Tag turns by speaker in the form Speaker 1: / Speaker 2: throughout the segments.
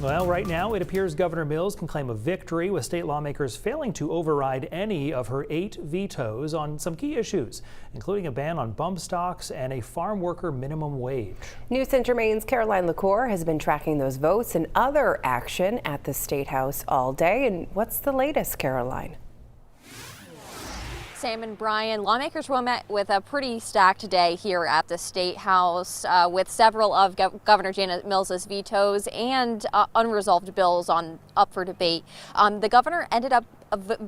Speaker 1: Well, right now it appears Governor Mills can claim a victory with state lawmakers failing to override any of her 8 vetoes on some key issues, including a ban on bump stocks and a farm worker minimum wage.
Speaker 2: News Center Maine's Caroline LaCour has been tracking those votes and other action at the State House all day. And what's the latest, Caroline?
Speaker 3: Sam and Brian, lawmakers were met with a pretty stacked day here at the State House with several of Governor Janet Mills's vetoes and unresolved bills up for debate. The governor ended up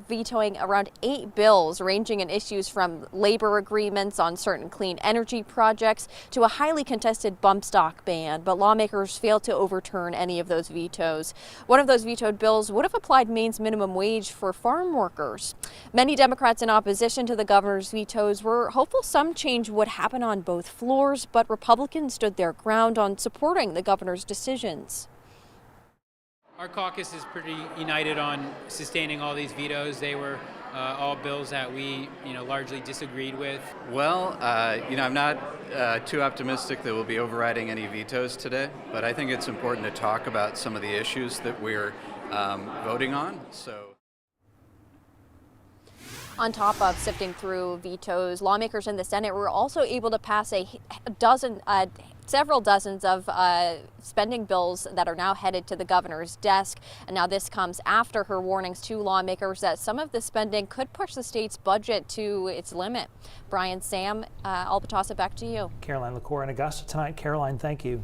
Speaker 3: vetoing around 8 bills ranging in issues from labor agreements on certain clean energy projects to a highly contested bump stock ban, but lawmakers failed to overturn any of those vetoes. One of those vetoed bills would have applied Maine's minimum wage for farm workers. Many Democrats in opposition to the governor's vetoes were hopeful some change would happen on both floors, but Republicans stood their ground on supporting the governor's decisions.
Speaker 4: Our caucus is pretty united on sustaining all these vetoes. They were all bills that we, largely disagreed with.
Speaker 5: Well, I'm not too optimistic that we'll be overriding any vetoes today, but I think it's important to talk about some of the issues that we're voting on.
Speaker 3: On top of sifting through vetoes, lawmakers in the Senate were also able to pass several dozens of spending bills that are now headed to the governor's desk. And now this comes after her warnings to lawmakers that some of the spending could push the state's budget to its limit. Brian, Sam, I'll toss it back to you.
Speaker 1: Caroline LaCour in Augusta tonight. Caroline, thank you.